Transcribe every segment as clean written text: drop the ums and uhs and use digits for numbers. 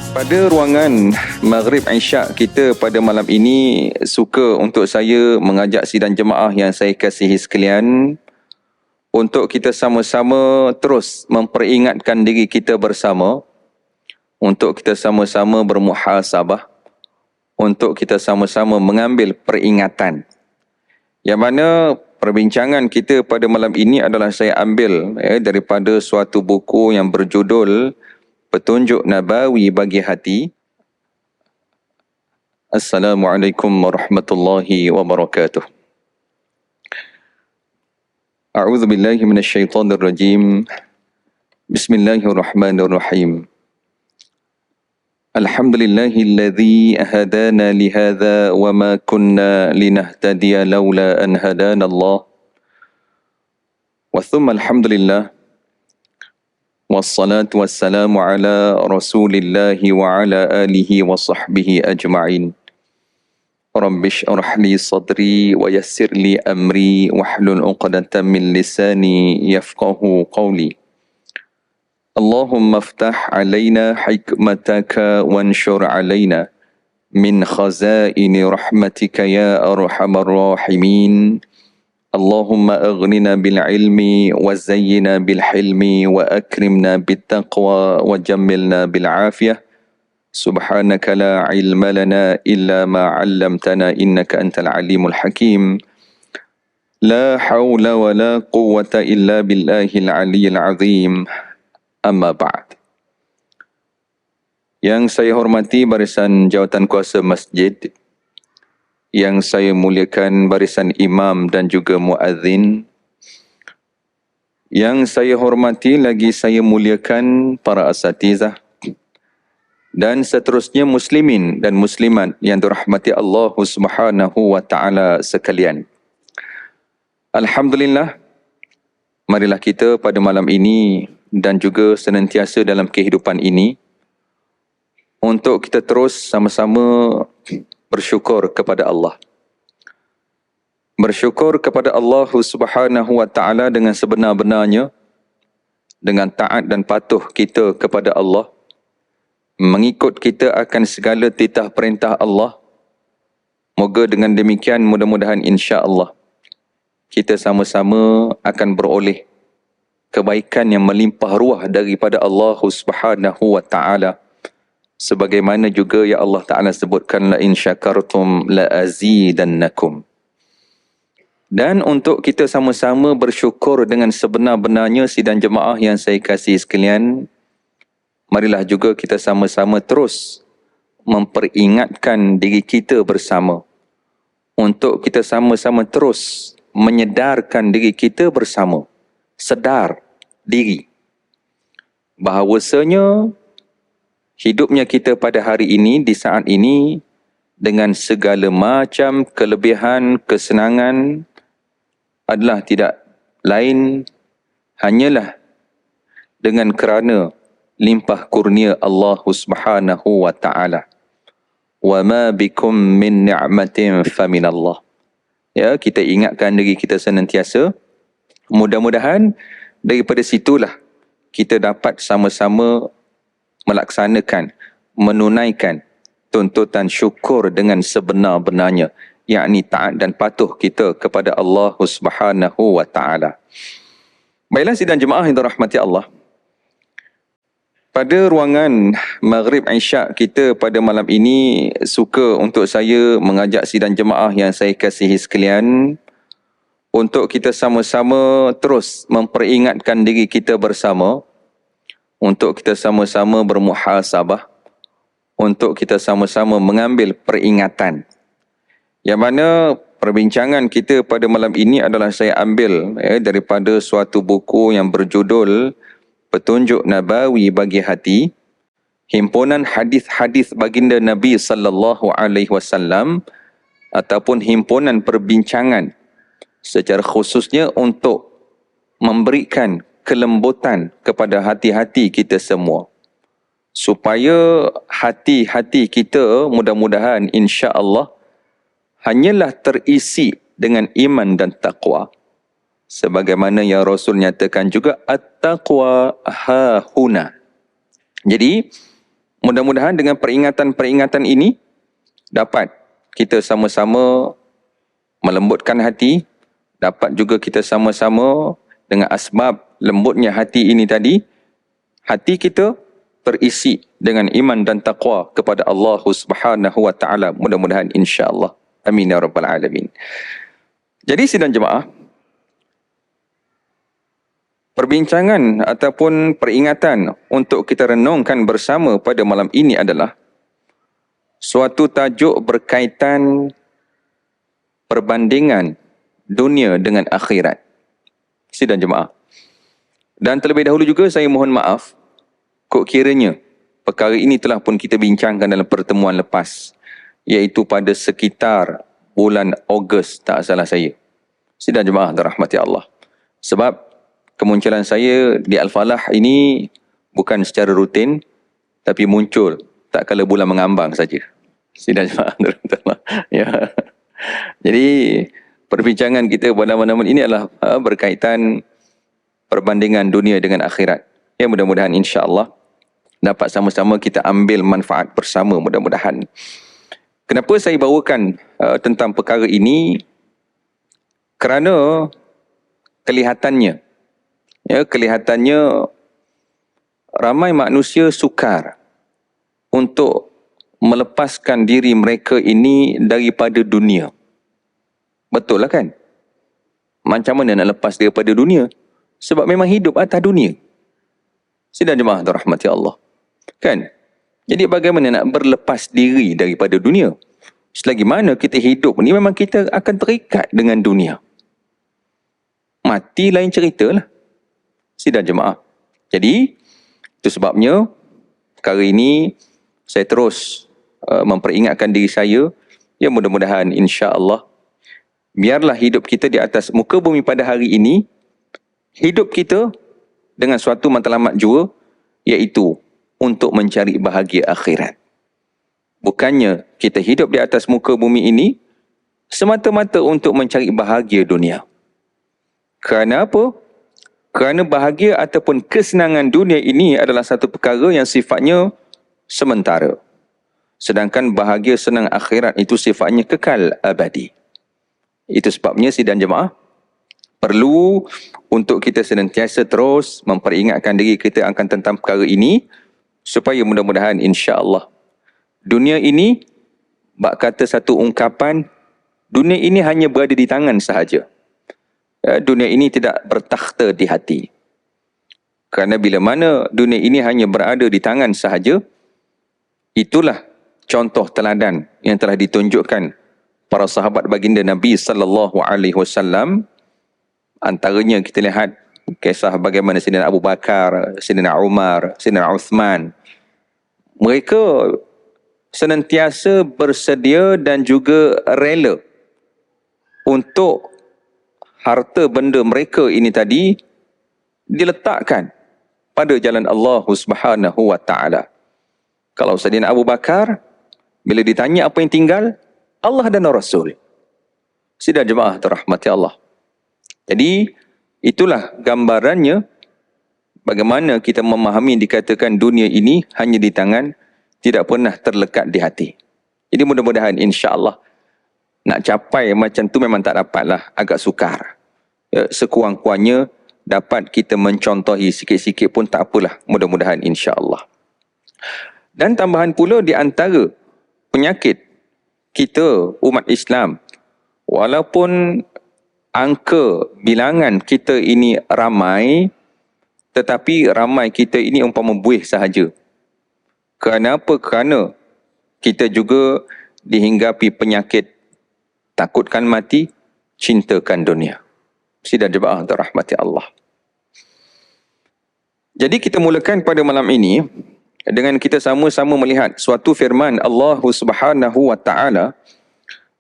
Pada ruangan Maghrib Isyak kita pada malam ini, suka untuk saya mengajak sidang jemaah yang saya kasihi sekalian untuk kita sama-sama terus memperingatkan diri kita bersama, untuk kita sama-sama bermuhasabah, untuk kita sama-sama mengambil peringatan. Yang mana perbincangan kita pada malam ini adalah saya ambil daripada suatu buku yang berjudul Petunjuk Nabawi bagi Hati. Assalamualaikum warahmatullahi wabarakatuh. A'udzu billahi minasyaitonir rajim. Bismillahirrahmanirrahim. Alhamdulillahilladzi hadana lihadza wa ma kunna linahtadiya laula an hadana Allah. Wa thumma alhamdulillah. Wassalatu wassalamu ala rasulillahi wa ala alihi wa sahbihi ajma'in. Rabbi shrah li sadri wa yassir li amri wahlul 'uqdatam min lisani yafqahu qawli. Allahumma aftah alaina hikmataka wanshur alaina min khazaini rahmatika ya arhamar rahimin. Allahumma aghnina bil ilmi wa zayyina bil hilmi wa akrimna bit taqwa wa jammilna bil afiyah. Subhanaka la ilma lana illa ma 'allamtana innaka antal alimul hakim. La hawla wa la quwwata illa billahil aliyyil azim. Amma ba'd. Yang saya hormati barisan jawatan kuasa masjid, yang saya muliakan barisan imam dan juga muazzin, yang saya hormati lagi saya muliakan para asatizah, dan seterusnya muslimin dan muslimat yang dirahmati Allah Subhanahu wa taala sekalian. Alhamdulillah, marilah kita pada malam ini dan juga senantiasa dalam kehidupan ini untuk kita terus sama-sama bersyukur kepada Allah. Bersyukur kepada Allah Subhanahu wa taala dengan sebenar-benarnya, dengan taat dan patuh kita kepada Allah, mengikut kita akan segala titah perintah Allah. Moga dengan demikian mudah-mudahan insya-Allah kita sama-sama akan beroleh kebaikan yang melimpah ruah daripada Allah Subhanahu wa taala. Sebagaimana juga ya Allah Ta'ala sebutkan, la in syakartum la azidannakum. Dan untuk kita sama-sama bersyukur dengan sebenar-benarnya sidang jemaah yang saya kasihi sekalian, marilah juga kita sama-sama terus memperingatkan diri kita bersama, untuk kita sama-sama terus menyedarkan diri kita bersama, sedar diri bahawasanya hidupnya kita pada hari ini, di saat ini, dengan segala macam kelebihan, kesenangan, adalah tidak lain hanyalah dengan kerana limpah kurnia Allah Subhanahu wa taala. Wa ma bikum min ni'matin faminallah. Ya, kita ingatkan diri kita senantiasa. Mudah-mudahan daripada situlah kita dapat sama-sama melaksanakan, menunaikan tuntutan syukur dengan sebenar-benarnya, yakni taat dan patuh kita kepada Allah Subhanahu wa taala. Baiklah sidang jemaah yang dirahmati Allah. Pada ruangan Maghrib Isyak kita pada malam ini, suka untuk saya mengajak sidang jemaah yang saya kasihi sekalian untuk kita sama-sama terus memperingatkan diri kita bersama, untuk kita sama-sama bermuhasabah, untuk kita sama-sama mengambil peringatan. Yang mana perbincangan kita pada malam ini adalah saya ambil daripada suatu buku yang berjudul Petunjuk Nabawi bagi Hati, himpunan hadis-hadis baginda Nabi sallallahu alaihi wasallam, ataupun himpunan perbincangan secara khususnya untuk memberikan kelembutan kepada hati-hati kita semua, supaya hati-hati kita mudah-mudahan insya-Allah hanyalah terisi dengan iman dan taqwa. Sebagaimana yang Rasul nyatakan juga, at-taqwa hahuna. Jadi Mudah-mudahan dengan peringatan-peringatan ini dapat kita sama-sama melembutkan hati, dapat juga kita sama-sama dengan asbab lembutnya hati ini tadi, hati kita terisi dengan iman dan taqwa kepada Allah Subhanahu wa taala. Mudah-mudahan insya-Allah. Amin ya rabbal alamin. Jadi sidang jemaah, perbincangan ataupun peringatan untuk kita renungkan bersama pada malam ini adalah suatu tajuk berkaitan perbandingan dunia dengan akhirat. Sidang jemaah. Dan terlebih dahulu juga saya mohon maaf, kok kiranya perkara ini telah pun kita bincangkan dalam pertemuan lepas, iaitu pada sekitar bulan Ogos tak salah saya. Sidang jemaah dirahmati Allah. Sebab kemunculan saya di Al-Falah ini bukan secara rutin, tapi muncul tak kala bulan mengambang saja. Sidang jemaah dirahmati Allah. Ya. Jadi perbincangan kita pada malam ini adalah berkaitan perbandingan dunia dengan akhirat. Ya, mudah-mudahan insya-Allah dapat sama-sama kita ambil manfaat bersama, mudah-mudahan. Kenapa saya bawakan tentang perkara ini? Kerana kelihatannya ramai manusia sukar untuk melepaskan diri mereka ini daripada dunia. Betul lah kan? Macam mana nak lepas daripada dunia? Sebab memang hidup atas dunia. Sidang jemaah dirahmati Allah. Kan? Jadi bagaimana nak berlepas diri daripada dunia? Selagi mana kita hidup ni memang kita akan terikat dengan dunia. Mati lain cerita lah. Sidang jemaah. Jadi, itu sebabnya perkara ini saya terus memperingatkan diri saya, ya mudah-mudahan insya-Allah biarlah hidup kita di atas muka bumi pada hari ini, hidup kita dengan suatu matlamat jua, iaitu untuk mencari bahagia akhirat. Bukannya kita hidup di atas muka bumi ini semata-mata untuk mencari bahagia dunia. Kerana apa? Kerana bahagia ataupun kesenangan dunia ini adalah satu perkara yang sifatnya sementara. Sedangkan bahagia senang akhirat itu sifatnya kekal abadi. Itu sebabnya sidang jemaah, perlu untuk kita senantiasa terus memperingatkan diri kita akan tentang perkara ini, supaya mudah-mudahan insya-Allah dunia ini, bak kata satu ungkapan, dunia ini hanya berada di tangan sahaja. Dunia ini tidak bertakhta di hati. Kerana bila mana dunia ini hanya berada di tangan sahaja, itulah contoh teladan yang telah ditunjukkan para sahabat baginda Nabi sallallahu alaihi wasallam. Antaranya kita lihat kisah bagaimana Sayyidina Abu Bakar, Sayyidina Umar, Sayyidina Uthman. Mereka senantiasa bersedia dan juga rela untuk harta benda mereka ini tadi diletakkan pada jalan Allah Subhanahu wa taala. Kalau Sayyidina Abu Bakar, bila ditanya apa yang tinggal, Allah dan Rasul. Sidang jemaah dirahmati Allah. Jadi itulah gambarannya bagaimana kita memahami dikatakan dunia ini hanya di tangan, tidak pernah terlekat di hati. Jadi mudah-mudahan insya-Allah nak capai macam tu memang tak dapatlah, agak sukar. Ya, sekurang-kurangnya dapat kita mencontohi sikit-sikit pun tak apalah, mudah-mudahan insya-Allah. Dan tambahan pula di antara penyakit kita umat Islam, walaupun angka bilangan kita ini ramai, tetapi ramai kita ini umpama buih sahaja. Kerana apa? Kerana kita juga dihinggapi penyakit takutkan mati, cintakan dunia. Sidang jemaah dirahmati Allah. Jadi kita mulakan pada malam ini dengan kita sama-sama melihat suatu firman Allah Subhanahu wa taala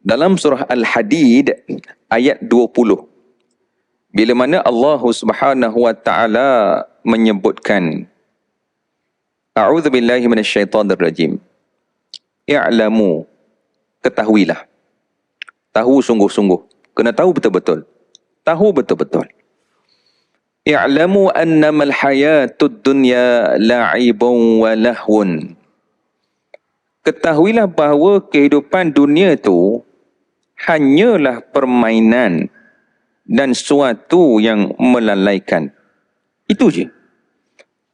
dalam surah Al-Hadid ayat 20. Bila mana Allah Subhanahu wa taala menyebutkan, A'udzu billahi minasyaitonir rajim. I'lamu, ketahuilah. Tahu sungguh-sungguh. Kena tahu betul-betul. Tahu betul-betul. I'lamu annamal hayatud dunya la'ibun wa lahwun. ketahuilah bahawa kehidupan dunia tu hanyalah permainan dan suatu yang melalaikan. Itu je.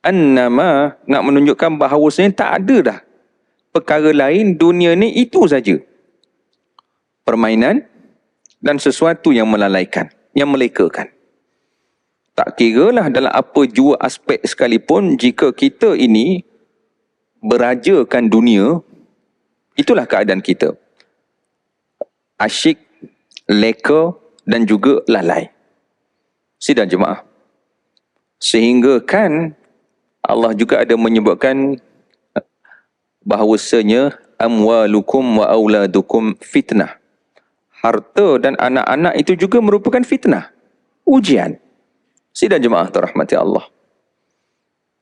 Annama nak menunjukkan bahawasanya tak ada dah perkara lain, dunia ni itu saja. Permainan dan sesuatu yang melalaikan, yang melekakan. Tak kiralah dalam apa jua aspek sekalipun, jika kita ini berajakan dunia, itulah keadaan kita. Asyik, leka dan juga lalai. Sidang jemaah. Sehingga kan Allah juga ada menyebutkan bahawasanya amwalukum wa auladukum fitnah. Harta dan anak-anak itu juga merupakan fitnah, ujian. Sidang jemaah terahmati Allah.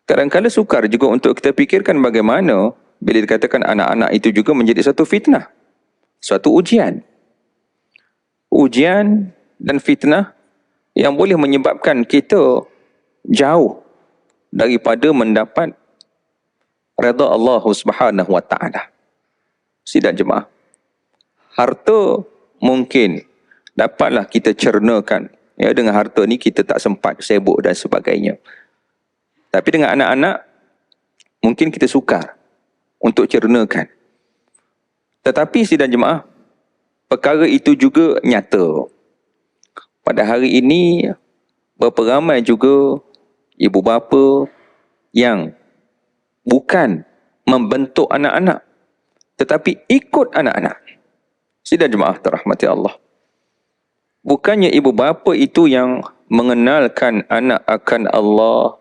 Kadang-kadang sukar juga untuk kita fikirkan bagaimana bila dikatakan anak-anak itu juga menjadi satu fitnah, suatu ujian. Ujian dan fitnah yang boleh menyebabkan kita jauh daripada mendapat redha Allah Subhanahu wa taala. Sidang jemaah. Harta mungkin dapatlah kita cernakan. Ya, dengan harta ni kita tak sempat sibuk dan sebagainya. Tapi dengan anak-anak mungkin kita sukar untuk cernakan. Tetapi sidang jemaah, perkara itu juga nyata. Pada hari ini berapa ramai juga ibu bapa yang bukan membentuk anak-anak, tetapi ikut anak-anak. Sidang jemaah terahmati Allah. Bukannya ibu bapa itu yang mengenalkan anak akan Allah,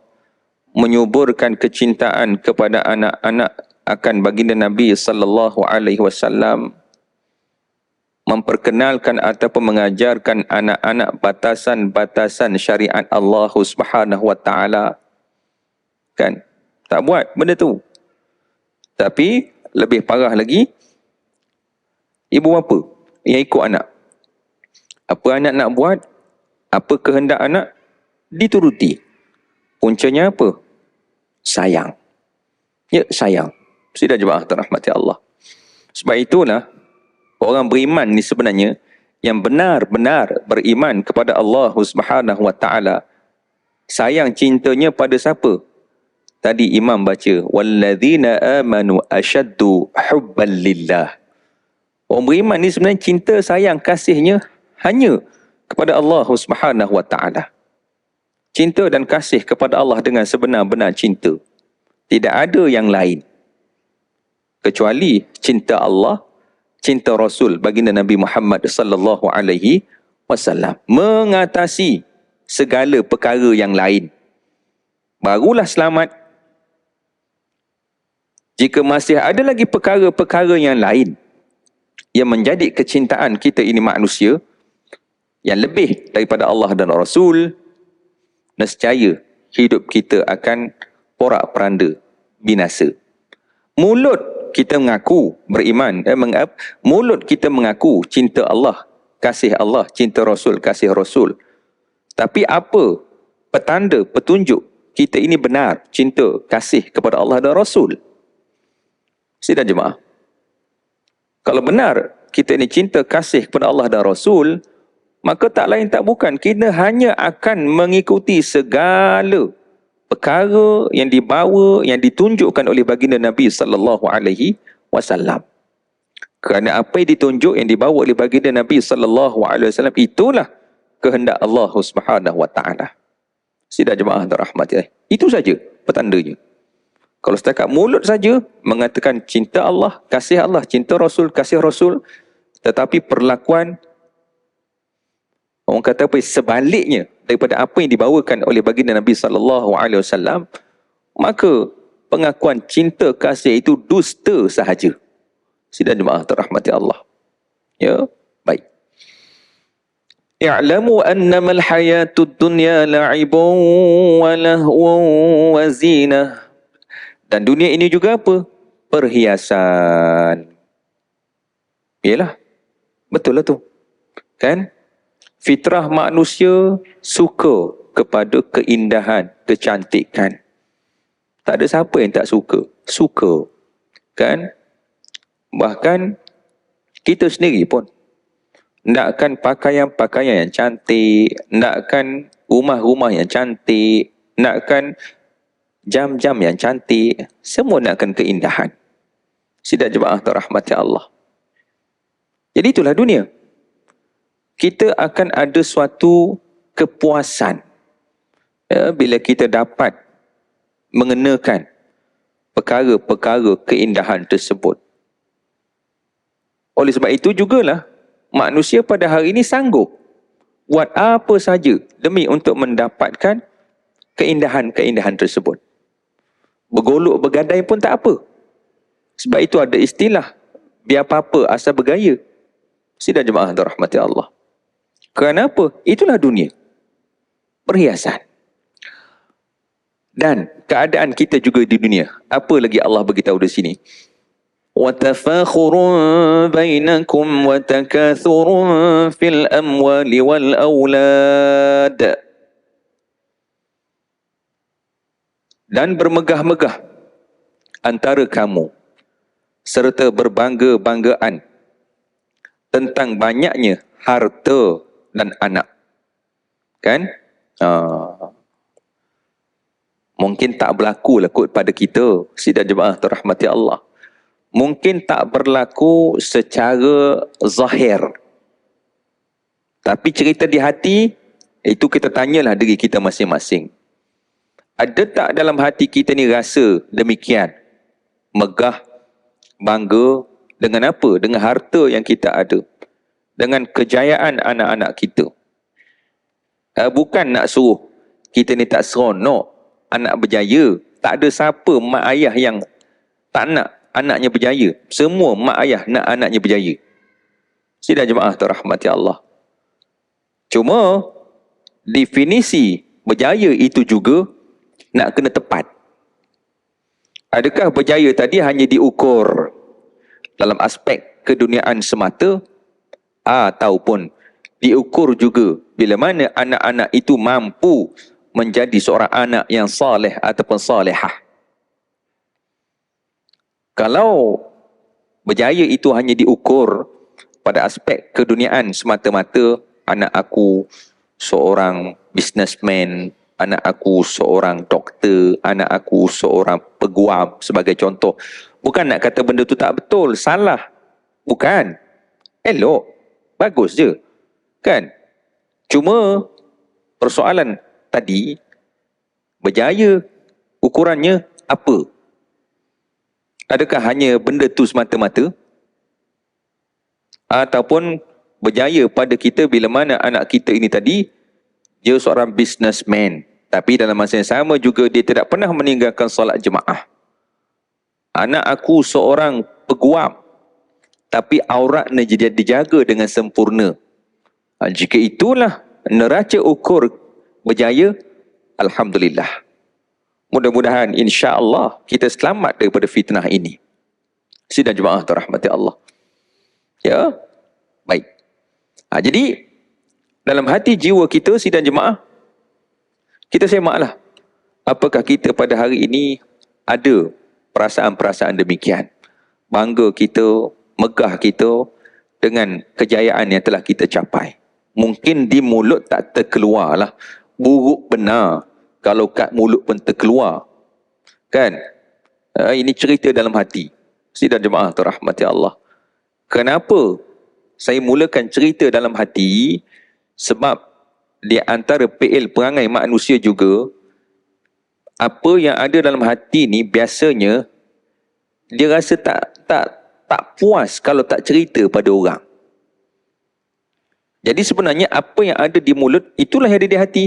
menyuburkan kecintaan kepada anak-anak akan baginda Nabi sallallahu alaihi wasallam, memperkenalkan ataupun mengajarkan anak-anak batasan-batasan syariat Allah Subhanahu wa taala. Kan? Tak buat benda tu. Tapi lebih parah lagi, ibu bapa yang ikut anak. Apa anak nak buat, apa kehendak anak, dituruti. Puncanya apa? Sayang. Ya, sayang. Sidang jemaah terahmati Allah. Sebab itulah orang beriman ni sebenarnya yang benar-benar beriman kepada Allah Subhanahu wa taala, sayang cintanya pada siapa? Tadi imam baca walladzina amanu ashaddu hubban lillah. Orang beriman ni sebenarnya cinta sayang kasihnya hanya kepada Allah Subhanahu wa taala. Cinta dan kasih kepada Allah dengan sebenar-benar cinta. Tidak ada yang lain kecuali cinta Allah, cinta Rasul baginda Nabi Muhammad sallallahu alaihi wasallam mengatasi segala perkara yang lain. Barulah selamat. Jika masih ada lagi perkara-perkara yang lain yang menjadi kecintaan kita ini manusia yang lebih daripada Allah dan Rasul, nescaya hidup kita akan porak-peranda, binasa. Mulut kita mengaku beriman, mulut kita mengaku cinta Allah, kasih Allah, cinta Rasul, kasih Rasul. Tapi apa petanda, petunjuk kita ini benar cinta, kasih kepada Allah dan Rasul? Sidang jemaah, kalau benar kita ini cinta, kasih kepada Allah dan Rasul, maka tak lain tak bukan kita hanya akan mengikuti segala perkara yang dibawa, yang ditunjukkan oleh baginda Nabi sallallahu alaihi wasallam. Kerana apa yang ditunjuk, yang dibawa oleh baginda Nabi sallallahu alaihi wasallam, itulah kehendak Allah Subhanahu wa taala. Sidang jemaah dirahmati. Itu saja petandanya. Kalau setakat mulut saja mengatakan cinta Allah, kasih Allah, cinta Rasul, kasih Rasul, tetapi perlakuan orang kata apa, sebaliknya daripada apa yang dibawakan oleh baginda Nabi sallallahu alaihi wasallam, maka pengakuan cinta kasih itu dusta sahaja. Sidang jemaah terahmati Allah. Ya, baik. I'lamu annamal hayatud dunya la'ibun wa lahwun wa zinah. Dan dunia ini juga apa? Perhiasan. Yalah, betul lah tu. Kan? Fitrah manusia suka kepada keindahan, kecantikan. Tak ada siapa yang tak suka. Suka. Kan? Bahkan kita sendiri pun nakkan pakaian-pakaian yang cantik, nakkan rumah-rumah yang cantik, nakkan jam-jam yang cantik, semua nakkan keindahan. Sidang jemaah terrahmati Allah. Jadi itulah dunia. Kita akan ada suatu kepuasan bila kita dapat mengenakan perkara-perkara keindahan tersebut. Oleh sebab itu jugalah manusia pada hari ini sanggup buat apa saja demi untuk mendapatkan keindahan-keindahan tersebut. Bergolok bergadai pun tak apa. Sebab itu ada istilah, biar apa-apa asal bergaya. Sidang jemaah dirahmati Allah. Kerana apa? Itulah dunia. Perhiasan. Dan keadaan kita juga di dunia. Apa lagi Allah beritahu di sini? وَتَفَاخُرٌ بَيْنَكُمْ وَتَكَاثُرٌ فِي الْأَمْوَالِ وَالْأَوْلَادِ. Dan bermegah-megah antara kamu serta berbangga-banggaan tentang banyaknya harta dan anak. Kan? Mungkin tak berlaku lah kot pada kita, sidang jemaah terrahmati Allah. Mungkin tak berlaku secara zahir. Tapi cerita di hati, itu kita tanyalah diri kita masing-masing. Ada tak dalam hati kita ni rasa demikian? Megah, bangga dengan apa? Dengan harta yang kita ada. Dengan kejayaan anak-anak kita. Bukan nak suruh kita ni tak seronok anak berjaya. Tak ada siapa mak ayah yang tak nak anaknya berjaya. Semua mak ayah nak anaknya berjaya. Sidang jemaah terrahmati Allah. Cuma definisi berjaya itu juga nak kena tepat. Adakah berjaya tadi hanya diukur dalam aspek keduniaan semata, ataupun diukur juga bila mana anak-anak itu mampu menjadi seorang anak yang saleh ataupun salihah. Kalau berjaya itu hanya diukur pada aspek keduniaan semata-mata, anak aku seorang businessman, anak aku seorang doktor, anak aku seorang peguam sebagai contoh. Bukan nak kata benda tu tak betul, salah. Bukan. Elok. Bagus je. Kan? Cuma persoalan tadi, berjaya ukurannya apa? Adakah hanya benda tu semata-mata? Ataupun berjaya pada kita bila mana anak kita ini tadi, dia seorang businessman. Tapi dalam masa yang sama juga dia tidak pernah meninggalkan solat jemaah. Anak aku seorang peguam, tapi auratnya dia dijaga dengan sempurna. Jika itulah neraca ukur berjaya, alhamdulillah. Mudah-mudahan insya-Allah kita selamat daripada fitnah ini. Sidang jemaah terrahmati Allah. Ya, baik. Jadi dalam hati jiwa kita, sidang jemaah, kita semaklah. Apakah kita pada hari ini ada perasaan-perasaan demikian? Bangga kita, megah kita dengan kejayaan yang telah kita capai. Mungkin di mulut tak terkeluar lah. Buruk benar kalau kat mulut pun terkeluar. Kan? Ini cerita dalam hati. Sidang jemaah terrahmati Allah. Kenapa saya mulakan cerita dalam hati? Sebab di antara PL perangai manusia juga, apa yang ada dalam hati ni biasanya dia rasa tak puas kalau tak cerita pada orang. Jadi sebenarnya apa yang ada di mulut itulah yang ada di hati.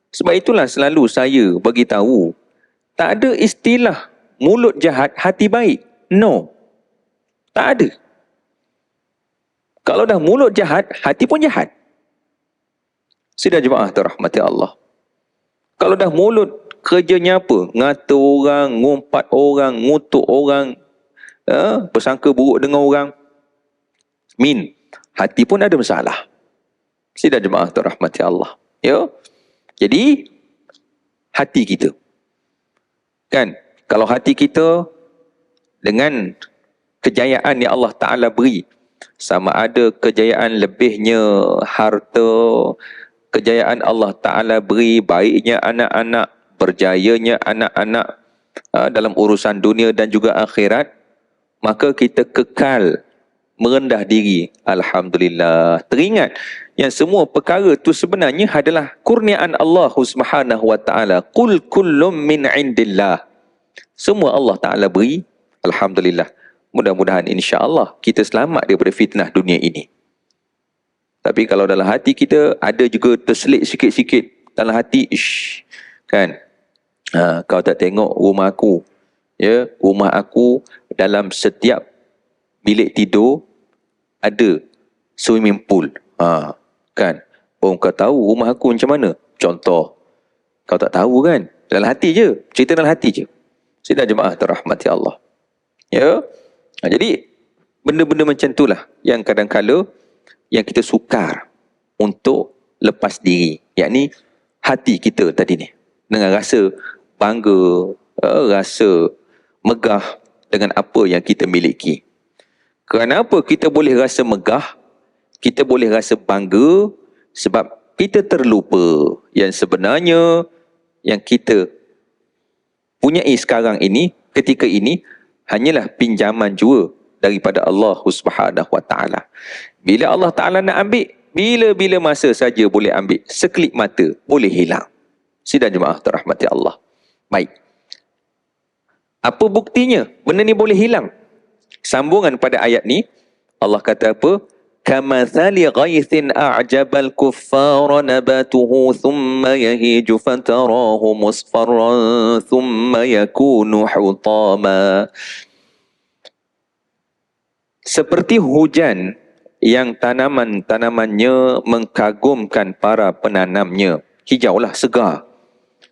Sebab itulah selalu saya bagi tahu, tak ada istilah mulut jahat hati baik. No. Tak ada. Kalau dah mulut jahat, hati pun jahat. Sidang jemaah terrahmati Allah. Kalau dah mulut kerjanya apa? Ngata orang, ngumpat orang, ngutuk orang, bersangka buruk dengan orang. Hati pun ada masalah. Sidang jemaah terrahmati Allah. Ya. Jadi hati kita. Kan? Kalau hati kita dengan kejayaan yang Allah Ta'ala beri. Sama ada kejayaan lebihnya harta, kejayaan Allah Ta'ala beri baiknya anak-anak, berjayanya anak-anak dalam urusan dunia dan juga akhirat, maka kita kekal merendah diri. Alhamdulillah. Teringat yang semua perkara itu sebenarnya adalah kurniaan Allah Subhanahu wa Ta'ala. Qul kullum min indillah. Semua Allah Ta'ala beri. Alhamdulillah. Mudah-mudahan insya-Allah kita selamat daripada fitnah dunia ini. Tapi kalau dalam hati kita ada juga terselit sikit-sikit dalam hati, kan? Kau tak tengok rumah aku. Ya, rumah aku dalam setiap bilik tidur ada swimming pool. Kan? Oh, kau tahu rumah aku macam mana? Contoh. Kau tak tahu kan? Dalam hati je. Cerita dalam hati je. Sidang jemaah terrahmati Allah. Ya. Jadi benda-benda macam itulah yang kadang-kala yang kita sukar untuk lepas diri. Yakni hati kita tadi ni. Dengan rasa bangga, rasa megah dengan apa yang kita miliki. Kerana apa kita boleh rasa megah? Kita boleh rasa bangga sebab kita terlupa yang sebenarnya yang kita punyai sekarang ini, ketika ini, hanyalah pinjaman jua daripada Allah Subhanahu wa Ta'ala. Bila Allah Ta'ala nak ambil, bila-bila masa saja boleh ambil. Sekelip mata boleh hilang. Sidang jemaah terrahmati Allah. Baik. Apa buktinya benda ni boleh hilang? Sambungan pada ayat ni, Allah kata apa? Kamathali ghaithin a'jabal kuffara nabatuhu thumma yahiju fatarahu musfarran thumma yakunu hutama. Seperti hujan yang tanaman-tanamannya mengkagumkan para penanamnya. Hijaulah, segar.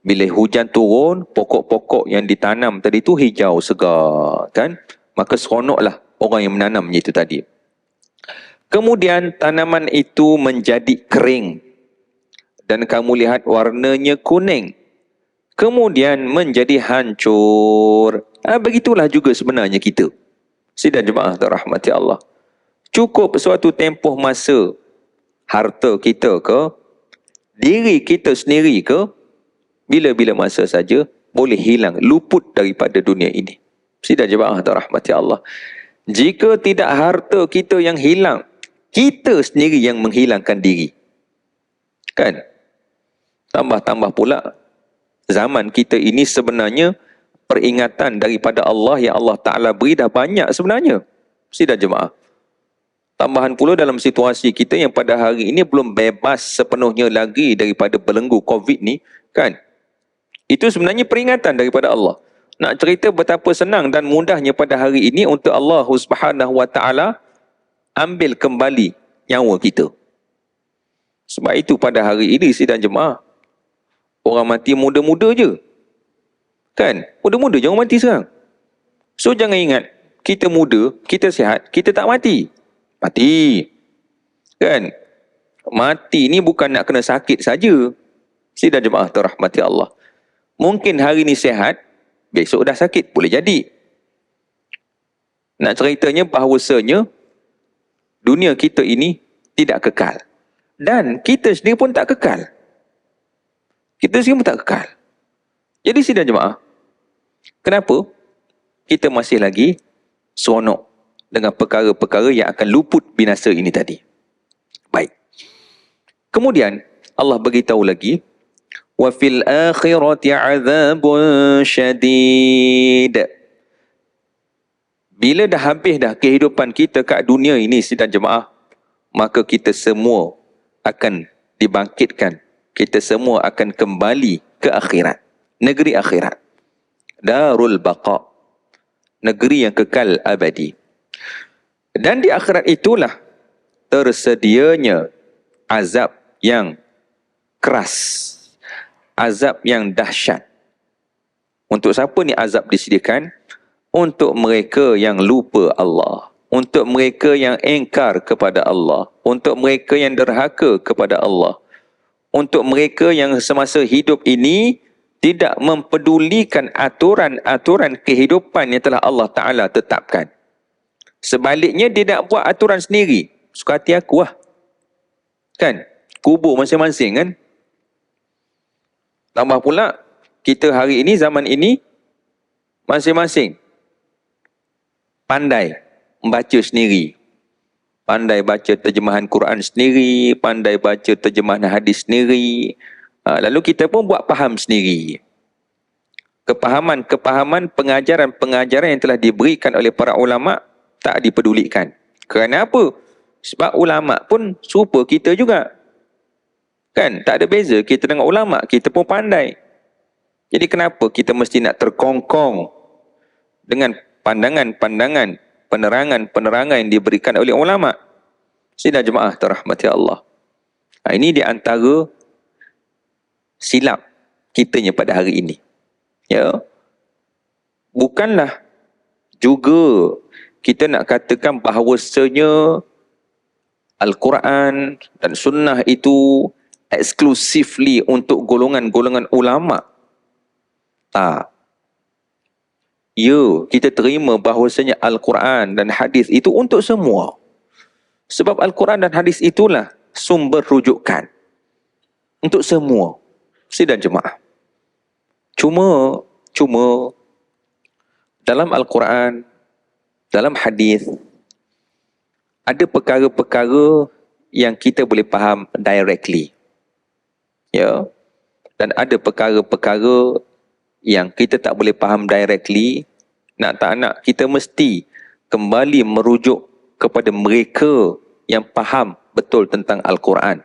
Bila hujan turun, pokok-pokok yang ditanam tadi tu hijau, segar, kan? Maka seronoklah orang yang menanamnya itu tadi. Kemudian tanaman itu menjadi kering dan kamu lihat warnanya kuning. Kemudian menjadi hancur. Begitulah juga sebenarnya kita. Sidang jemaah terrahmati Allah. Cukup suatu tempoh masa harta kita ke, diri kita sendiri ke, bila-bila masa saja boleh hilang, luput daripada dunia ini. Sidang jemaah terrahmati Allah. Jika tidak harta kita yang hilang, kita sendiri yang menghilangkan diri. Kan? Tambah-tambah pula, zaman kita ini sebenarnya peringatan daripada Allah yang Allah Ta'ala beri dah banyak sebenarnya. Sidang jemaah. Tambahan pula dalam situasi kita yang pada hari ini belum bebas sepenuhnya lagi daripada belenggu COVID ni, kan? Itu sebenarnya peringatan daripada Allah. Nak cerita betapa senang dan mudahnya pada hari ini untuk Allah Subhanahu wa Ta'ala ambil kembali nyawa kita. Sebab itu pada hari ini sidang jemaah, orang mati muda-muda je. Kan? Muda-muda je orang mati sekarang. So jangan ingat, kita muda, kita sihat, kita tak mati. Mati. Kan? Mati ni bukan nak kena sakit saja. Sidang jemaah terrahmati Allah. Mungkin hari ni sihat, besok dah sakit. Boleh jadi. Nak ceritanya bahawasanya dunia kita ini tidak kekal. Dan kita sendiri pun tak kekal. Kita sendiri pun tak kekal. Jadi sidang jemaah, kenapa kita masih lagi seronok dengan perkara-perkara yang akan luput binasa ini tadi? Baik. Kemudian Allah beritahu lagi, wa fil akhirati 'adzabun syadid. Bila dah habis dah kehidupan kita kat dunia ini sidang jemaah, maka kita semua akan dibangkitkan. Kita semua akan kembali ke akhirat. Negeri akhirat. Darul baqa. Negeri yang kekal abadi. Dan di akhirat itulah tersedianya azab yang keras. Azab yang dahsyat. Untuk siapa ni azab disediakan? Untuk mereka yang lupa Allah. Untuk mereka yang engkar kepada Allah. Untuk mereka yang derhaka kepada Allah. Untuk mereka yang semasa hidup ini tidak mempedulikan aturan-aturan kehidupan yang telah Allah Ta'ala tetapkan. Sebaliknya dia nak buat aturan sendiri. Suka hati aku lah. Kan? Kubur masing-masing kan? Tambah pula, kita hari ini, zaman ini, masing-masing pandai membaca sendiri. Pandai baca terjemahan Quran sendiri, pandai baca terjemahan hadis sendiri. Lalu kita pun buat faham sendiri. Kepahaman, pengajaran yang telah diberikan oleh para ulama tak dipedulikan. Kerana apa? Sebab ulama pun serupa kita juga. Kan? Tak ada beza kita dengan ulama, kita pun pandai. Jadi kenapa kita mesti nak terkongkong dengan pandangan-pandangan, penerangan-penerangan yang diberikan oleh ulama? Sidang jemaah terahmati Allah. Ini di antara silap kitanya pada hari ini. Ya. Bukanlah juga kita nak katakan bahawasanya Al-Quran dan Sunnah itu exclusively untuk golongan-golongan ulama. Tak. Ya, kita terima bahawasanya Al-Quran dan hadis itu untuk semua. Sebab Al-Quran dan hadis itulah sumber rujukan untuk semua. Sidang jemaah. Cuma dalam Al-Quran, dalam hadis, ada perkara-perkara yang kita boleh faham directly. Ya. Dan ada perkara-perkara yang kita tak boleh faham directly. Nak tak nak, kita mesti kembali merujuk kepada mereka yang faham betul tentang Al-Quran.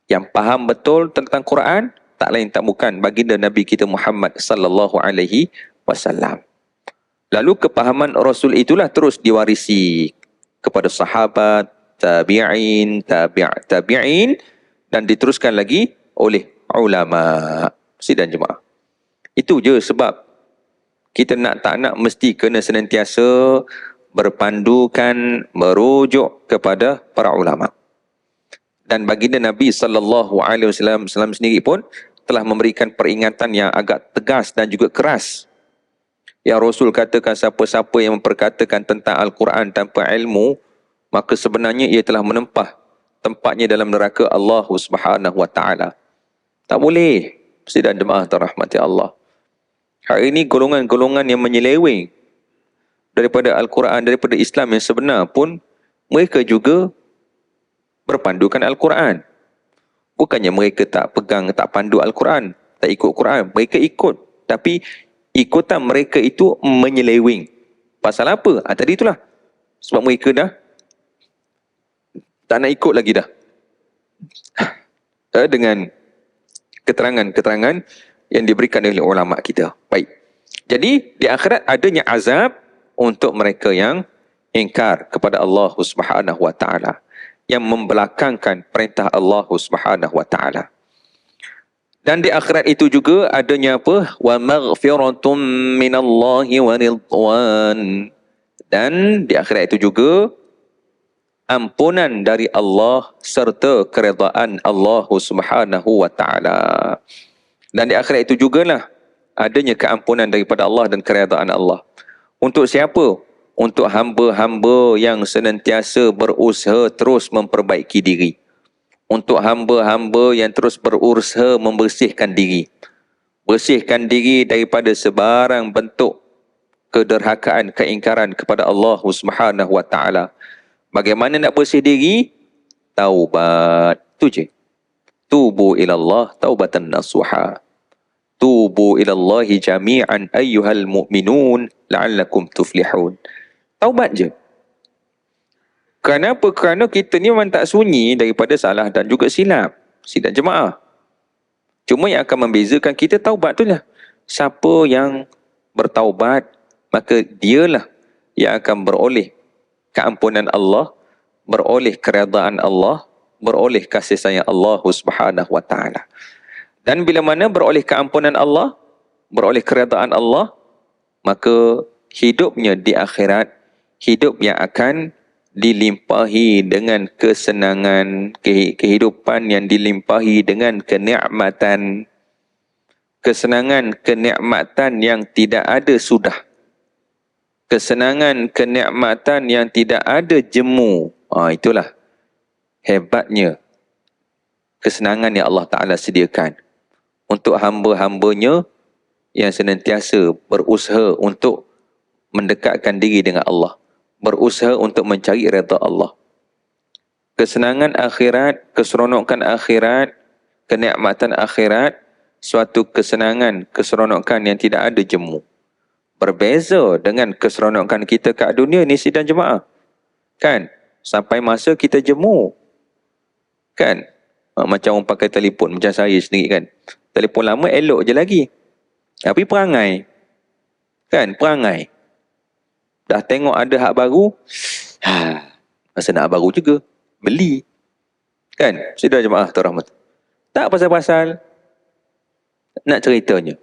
Yang faham betul tentang Quran, tak lain tak bukan baginda Nabi kita Muhammad sallallahu alaihi wasallam. Lalu kepahaman Rasul itulah terus diwarisi kepada sahabat, tabi'in, tabi'in, dan diteruskan lagi oleh ulama. Sidang jemaah. Itu je sebab kita nak tak nak mesti kena senantiasa berpandukan, merujuk kepada para ulama. Dan baginda Nabi sallallahu alaihi wasallam sendiri pun telah memberikan peringatan yang agak tegas dan juga keras. Yang Rasul katakan siapa-siapa yang memperkatakan tentang Al-Quran tanpa ilmu, maka sebenarnya ia telah menempah tempatnya dalam neraka Allah Subhanahu wa taala. Tak boleh. Sidang jemaah terahmati Allah. Hari ini golongan-golongan yang menyeleweng daripada Al-Quran, daripada Islam yang sebenar pun, mereka juga berpandukan Al-Quran. Bukannya mereka tak pegang, tak pandu Al-Quran, tak ikut Quran. Mereka ikut. Tapi ikutan mereka itu menyeleweng. Pasal apa? Tadi itulah. Sebab mereka dah tak nak ikut lagi dah. Dengan keterangan-keterangan yang diberikan oleh ulama kita. Baik. Jadi di akhirat adanya azab untuk mereka yang ingkar kepada Allah Subhanahu wa taala, yang membelakangkan perintah Allah Subhanahu wa taala. Dan di akhirat itu juga adanya apa? Wa maghfiratum minallahi wa ridwan. Dan di akhirat itu juga ampunan dari Allah serta keredaan Allah Subhanahu wa taala. Dan di akhirat itu jugalah adanya keampunan daripada Allah dan keredaan Allah. Untuk siapa? Untuk hamba-hamba yang senantiasa berusaha terus memperbaiki diri. Untuk hamba-hamba yang terus berusaha membersihkan diri. Bersihkan diri daripada sebarang bentuk kederhakaan, keingkaran kepada Allah Subhanahu wa taala. Bagaimana nak bersih diri? Taubat. Itu je. Tubu ilallah taubatan nasuha. Tubu ilallahi jami'an ayyuhal mu'minun la'allakum tuflihun. Taubat je. Kenapa? Kerana kita ni memang tak sunyi daripada salah dan juga silap. Sidang jemaah. Cuma yang akan membezakan kita taubat tu lah. Siapa yang bertaubat, maka dialah yang akan beroleh keampunan Allah, beroleh keredaan Allah, beroleh kasih sayang Allah Subhanahu wa taala. Dan bila mana beroleh keampunan Allah, beroleh keredaan Allah, maka hidupnya di akhirat, hidup yang akan dilimpahi dengan kesenangan, kehidupan yang dilimpahi dengan kenikmatan, kesenangan, kenikmatan yang tidak ada sudah. kesenangan, kenikmatan yang tidak ada jemu. Itulah hebatnya kesenangan yang Allah Ta'ala sediakan untuk hamba-hambanya yang senantiasa berusaha untuk mendekatkan diri dengan Allah, berusaha untuk mencari redha Allah. Kesenangan akhirat, keseronokan akhirat, kenikmatan akhirat, suatu kesenangan, keseronokan yang tidak ada jemu. Berbeza dengan keseronokan kita kat dunia ni sidang jemaah. Kan? Sampai masa kita jemu. Kan? Macam orang pakai telefon, macam saya sendiri kan. Telefon lama elok je lagi. Tapi perangai. Kan? Perangai. Dah tengok ada hak baru. Masa nak hak baru juga. Beli. Kan? Sidang jemaah terahmat. Tak pasal-pasal. Nak ceritanya.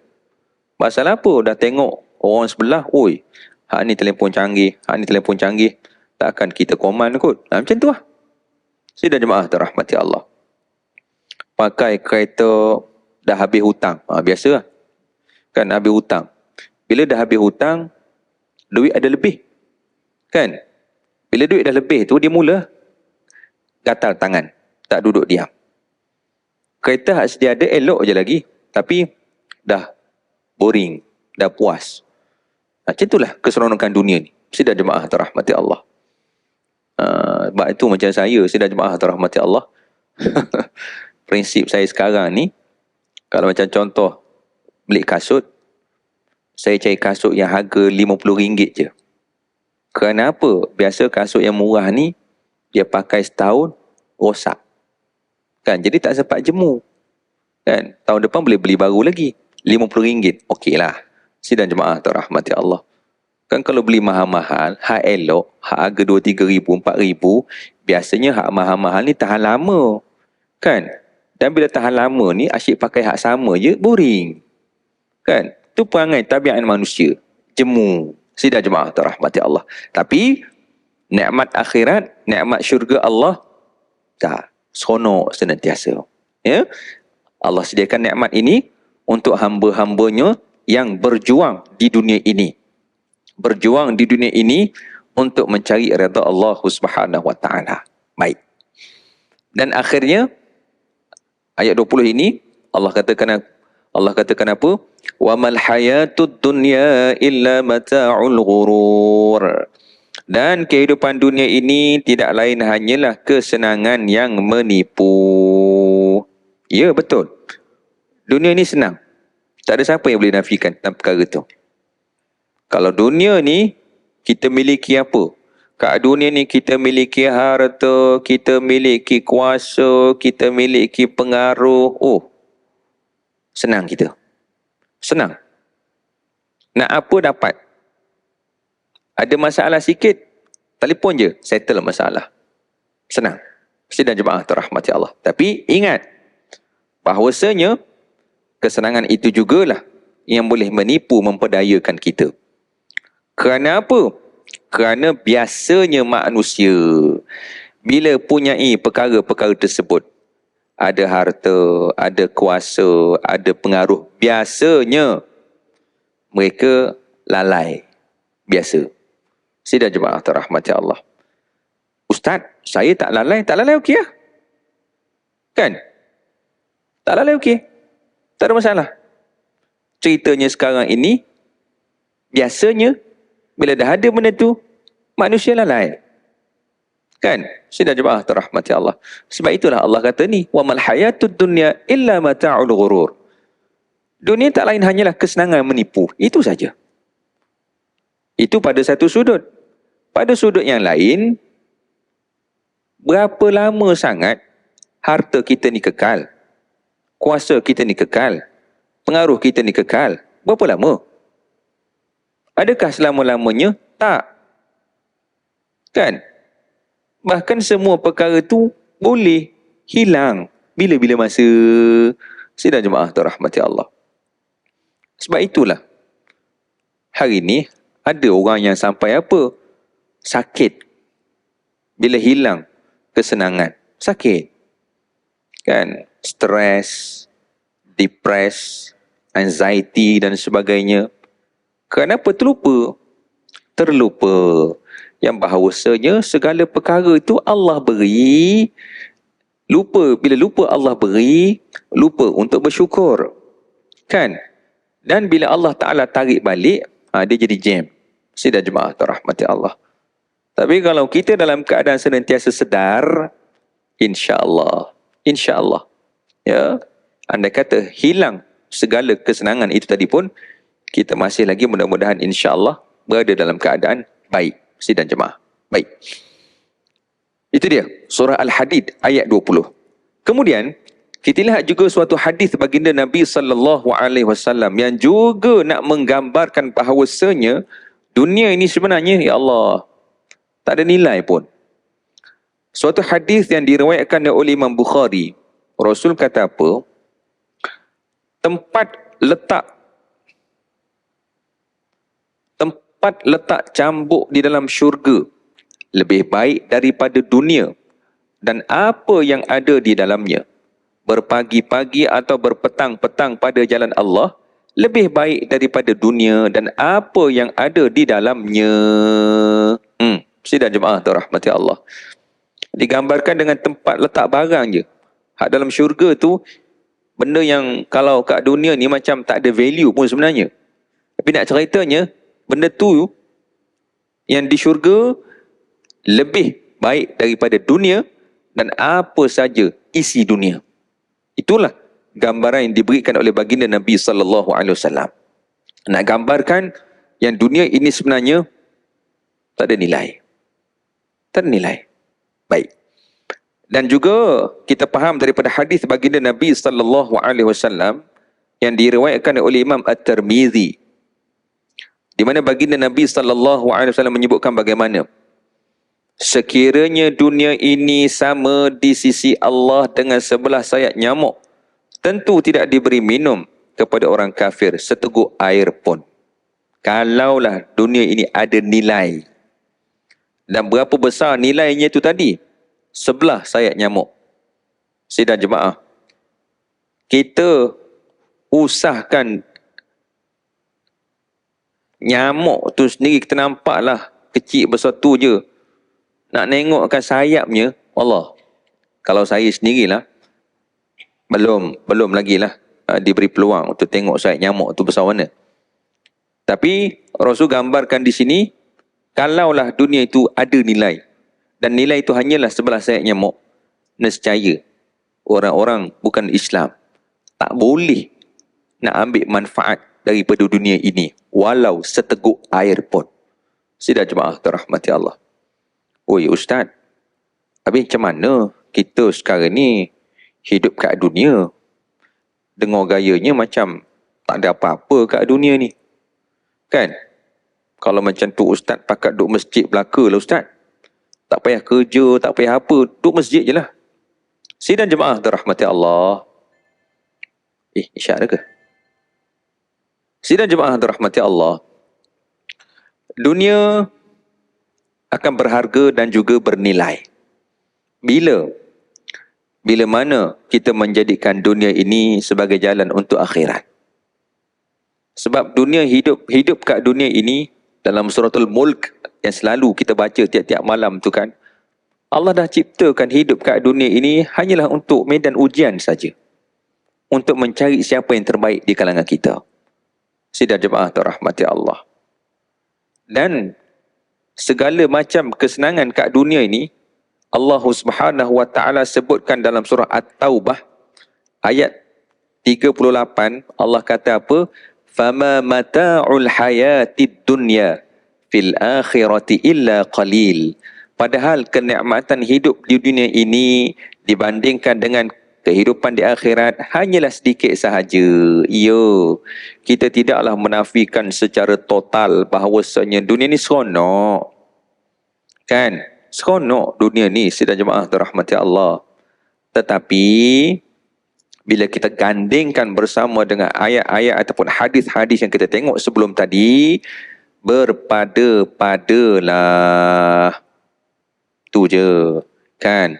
Pasal apa? Dah tengok orang sebelah, oi, hak ni telefon canggih, hak ni telefon canggih. Takkan kita koman kot. Macam tu lah. Sidang jemaah terahmati Allah. Pakai kereta dah habis hutang. Biasa lah. Kan habis hutang. Bila dah habis hutang, duit ada lebih. Kan? Bila duit dah lebih tu, dia mula gatal tangan. Tak duduk diam. Kereta hak sedia ada elok je lagi. Tapi dah boring. Dah puas. Macam itulah keseronokan dunia ni. Sidang jemaah terahmati Allah. Sebab itu macam saya, sidang jemaah terahmati Allah. Prinsip saya sekarang ni, kalau macam contoh beli kasut, saya cari kasut yang harga RM50 je. Kerana apa? Biasa kasut yang murah ni, dia pakai setahun, rosak. Kan? Jadi tak sempat jemu. Kan? Tahun depan boleh beli baru lagi. RM50. Okey lah. Sidang jemaah terahmati Allah. Kan kalau beli mahal-mahal, hak elok, hak harga RM2,000, RM3,000, RM4,000, biasanya hak mahal-mahal ni tahan lama. Kan? Dan bila tahan lama ni, asyik pakai hak sama je, boring. Kan? Itu perangai tabiat manusia. Jemu. Sidang jemaah terahmati Allah. Tapi, nikmat akhirat, nikmat syurga Allah, tak. Seronok senantiasa. Ya? Allah sediakan nikmat ini untuk hamba-hambanya yang berjuang di dunia ini. Berjuang di dunia ini untuk mencari redha Allah Subhanahu wa taala. Baik. Dan akhirnya ayat 20 ini Allah katakan apa? Wa mal hayatud dunya illa mata'ul ghurur. Dan kehidupan dunia ini tidak lain hanyalah kesenangan yang menipu. Ya, betul. Dunia ini senang. Tak ada siapa yang boleh nafikan tentang perkara itu. Kalau dunia ni kita miliki apa? Kat dunia ni kita miliki harta, kita miliki kuasa, kita miliki pengaruh. Oh, senang kita. Senang. Nak apa dapat. Ada masalah sikit, telefon je, settle masalah. Senang. Sidang jemaah terahmati Allah. Tapi ingat, bahawasanya kesenangan itu jugalah yang boleh menipu, memperdayakan kita. Kerana apa? Kerana biasanya manusia bila punyai perkara-perkara tersebut, ada harta, ada kuasa, ada pengaruh, biasanya mereka lalai. Biasa. Sidang jemaah terahmati Allah. Ustaz, saya tak lalai okey lah. Kan? Tak lalai okey. Tak ada masalah. Ceritanya sekarang ini, biasanya bila dah ada benda tu, manusia lalai. Kan? Sidang jemaah terahmati Allah. Sebab itulah Allah kata ni, wa mal hayatud dunya illa mata'ul ghurur. Dunia tak lain hanyalah kesenangan menipu. Itu saja. Itu pada satu sudut. Pada sudut yang lain, berapa lama sangat harta kita ni kekal? Kuasa kita ni kekal? Pengaruh kita ni kekal? Berapa lama? Adakah selama-lamanya? Tak. Kan? Bahkan semua perkara tu boleh hilang bila-bila masa. Sidang jemaah terahmati Allah. Sebab itulah hari ni ada orang yang sampai apa? Sakit. Bila hilang kesenangan. Sakit. Kan? Stres, depres, anxiety dan sebagainya. Kenapa terlupa? terlupa. Yang bahawasanya segala perkara itu Allah beri, lupa. Bila lupa Allah beri, lupa untuk bersyukur. Kan? Dan bila Allah Ta'ala tarik balik, dia jadi jam. Sidang jemaah terrahmati Allah. Tapi kalau kita dalam keadaan senantiasa sedar, insya-Allah, ya, andai kata hilang segala kesenangan itu tadi pun, kita masih lagi mudah-mudahan insya-Allah berada dalam keadaan baik. Sidang jemaah. Baik. Itu dia surah Al-Hadid ayat 20. Kemudian kita lihat juga suatu hadis baginda Nabi sallallahu alaihi wasallam yang juga nak menggambarkan bahawasanya dunia ini sebenarnya, ya Allah, tak ada nilai pun. Suatu hadis yang diriwayatkan oleh Imam Bukhari, Rasul kata apa? Tempat letak cambuk di dalam syurga lebih baik daripada dunia dan apa yang ada di dalamnya. Berpagi-pagi atau berpetang-petang pada jalan Allah lebih baik daripada dunia dan apa yang ada di dalamnya. Sidang jemaah rahmati Allah. Digambarkan dengan tempat letak barang je. Hak dalam syurga tu, benda yang kalau kat dunia ni macam tak ada value pun sebenarnya. Tapi nak ceritanya, benda tu yang di syurga lebih baik daripada dunia dan apa saja isi dunia. Itulah gambaran yang diberikan oleh baginda Nabi sallallahu alaihi wasallam. Nak gambarkan yang dunia ini sebenarnya tak ada nilai. Tak ada nilai. Baik. Dan juga kita faham daripada hadis baginda Nabi sallallahu alaihi wasallam yang diriwayatkan oleh Imam At-Tirmizi, di mana baginda Nabi sallallahu alaihi wasallam menyebutkan bagaimana sekiranya dunia ini sama di sisi Allah dengan sebelah sayap nyamuk, tentu tidak diberi minum kepada orang kafir seteguk air pun. Kalaulah dunia ini ada nilai. Dan berapa besar nilainya itu tadi? Sebelah sayap nyamuk. Sidang jemaah, kita usahkan nyamuk tu sendiri, kita nampaklah kecil besar tu je. Nak nengokkan sayapnya, Allah, kalau saya sendirilah, belum lagi lah diberi peluang untuk tengok sayap nyamuk tu besar mana. Tapi Rasul gambarkan di sini, kalaulah dunia itu ada nilai, dan nilai itu hanyalah sebelah sayap nyamuk, nescaya orang-orang bukan Islam tak boleh nak ambil manfaat daripada dunia ini, walau seteguk air pun. Sidang jemaah terrahmati Allah. Oi Ustaz, habis macam mana kita sekarang ni hidup kat dunia? Dengar gayanya macam tak ada apa-apa kat dunia ni. Kan? Kalau macam tu Ustaz pakat duduk masjid belaka lah Ustaz. Tak payah kerja, tak payah apa, duduk masjid je lah. Sidang jemaah terrahmati Allah. Isyak ada ke? Sidang jemaah terrahmati Allah. Dunia akan berharga dan juga bernilai. Bila mana kita menjadikan dunia ini sebagai jalan untuk akhirat. Sebab dunia hidup kat dunia ini, dalam suratul Mulk yang selalu kita baca tiap-tiap malam tu kan, Allah dah ciptakan hidup kat dunia ini hanyalah untuk medan ujian saja. Untuk mencari siapa yang terbaik di kalangan kita. Sidang jemaah terrahmati Allah. Dan segala macam kesenangan kat dunia ini, Allah Subhanahu wa taala sebutkan dalam surah At-Taubah ayat 38, Allah kata apa? Fama mata'ul hayatid dunya fil akhirati illa qalil. Padahal kenikmatan hidup di dunia ini dibandingkan dengan kehidupan di akhirat hanyalah sedikit sahaja. Kita tidaklah menafikan secara total bahawasanya dunia ni seronok. Kan? Seronok dunia ni, sidang jemaah terrahmati Allah. Tetapi bila kita gandingkan bersama dengan ayat-ayat ataupun hadis-hadis yang kita tengok sebelum tadi, berpada-padalah. Tu je. Kan?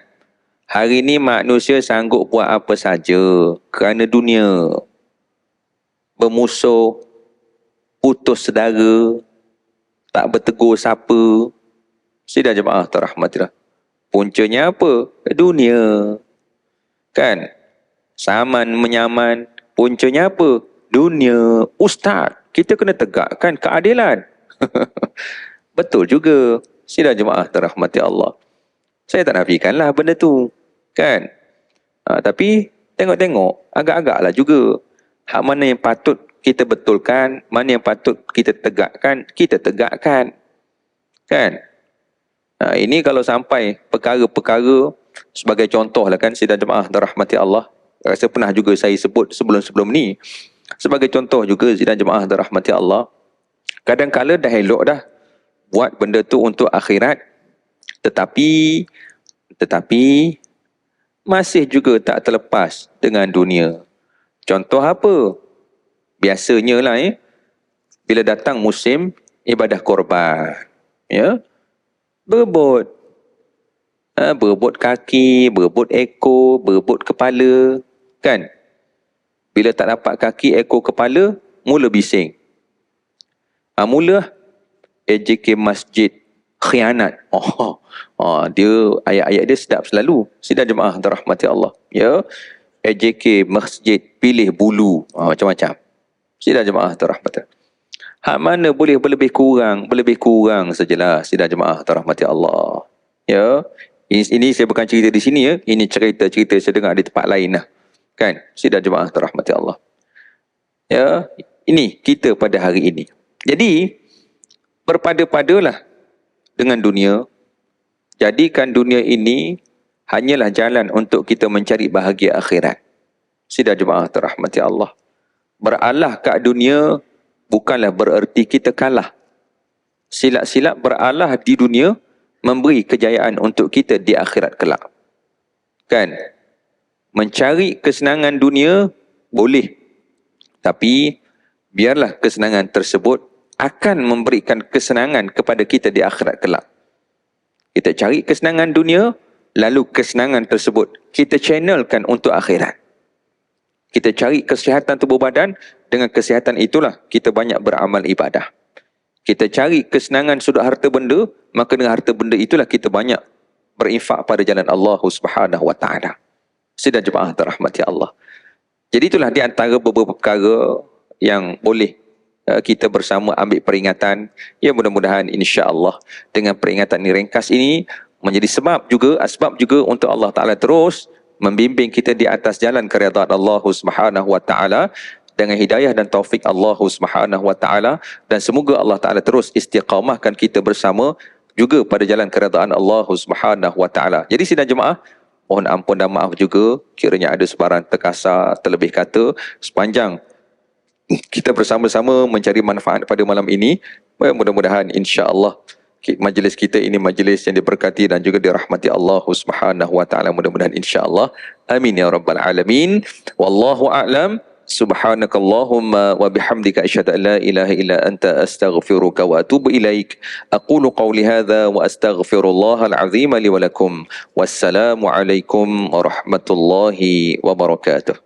Hari ni manusia sanggup buat apa saja kerana dunia. Bermusuh, putus saudara, tak bertegur siapa. Sidang jemaah terahmatilah. Puncanya apa? Dunia. Kan? Saman menyaman. Puncanya apa? Dunia. Ustaz, kita kena tegakkan keadilan. Betul juga. Sidang jemaah terahmati Allah. Saya tak nafikanlah benda tu. Kan? Tapi tengok-tengok, agak-agaklah juga. Hak mana yang patut kita betulkan, mana yang patut kita tegakkan, kita tegakkan. Kan? Ini kalau sampai perkara-perkara, sebagai contoh lah kan, sidang jemaah dirahmati Allah. Rasa pernah juga saya sebut sebelum-sebelum ni. Sebagai contoh juga sidang jemaah dirahmati Allah. Kadang-kala dah elok dah buat benda tu untuk akhirat. Tetapi masih juga tak terlepas dengan dunia. Contoh apa? Biasanya lah bila datang musim ibadah korban, ya, berebut. Berebut kaki, berebut ekor, berebut kepala. Kan? Bila tak dapat kaki, ekor, kepala, mula bising. Mula AJK Masjid khianat. Dia ayat-ayat dia sedap selalu. Sidang jemaah dirahmati Allah. Ya. AJK Masjid pilih bulu. Macam-macam. Sidang jemaah dirahmati. Hak mana boleh berlebih kurang sajalah sidang jemaah dirahmati Allah. Ya. Ini saya bukan cerita di sini ya. Ini cerita-cerita saya dengar di tempat lain lah. Kan? Sidang jemaah dirahmati Allah. Ya. Ini kita pada hari ini. Jadi berpada-padalah dengan dunia. Jadikan dunia ini hanyalah jalan untuk kita mencari bahagia akhirat. Sidang jemaah terahmati Allah. Beralah kat dunia bukanlah bererti kita kalah. Silap-silap beralah di dunia memberi kejayaan untuk kita di akhirat kelak. Kan? Mencari kesenangan dunia boleh. Tapi biarlah kesenangan tersebut akan memberikan kesenangan kepada kita di akhirat kelak. Kita cari kesenangan dunia, lalu kesenangan tersebut kita channelkan untuk akhirat. Kita cari kesihatan tubuh badan, dengan kesihatan itulah kita banyak beramal ibadah. Kita cari kesenangan sudut harta benda, maka dengan harta benda itulah kita banyak berinfak pada jalan Allah Subhanahu wa taala. Sidang jemaah dirahmati Allah. Jadi itulah di antara beberapa perkara yang boleh kita bersama ambil peringatan. Ya, mudah-mudahan insya-Allah dengan peringatan ini ringkas ini menjadi asbab juga untuk Allah Taala terus membimbing kita di atas jalan keridhaan Allah Subhanahu wa taala dengan hidayah dan taufik Allah Subhanahu wa taala, dan semoga Allah Taala terus istiqamahkan kita bersama juga pada jalan keridhaan Allah Subhanahu wa taala. Jadi sidang jemaah, mohon ampun dan maaf juga kiranya ada sebarang terkasar terlebih kata sepanjang kita bersama-sama mencari manfaat pada malam ini. Mudah-mudahan insya-Allah majlis kita ini majlis yang diberkati dan juga dirahmati Allah Subhanahu wa taala. Mudah-mudahan insya-Allah. Amin ya rabbal alamin. Wallahu a'lam. Subhanakallahumma wa bihamdika asyhadu an la ilaha illa anta astaghfiruka wa atubu ilaik. Aqulu qawli hadha wa astaghfirullahal azim li wa lakum. Wassalamu alaikum warahmatullahi wabarakatuh.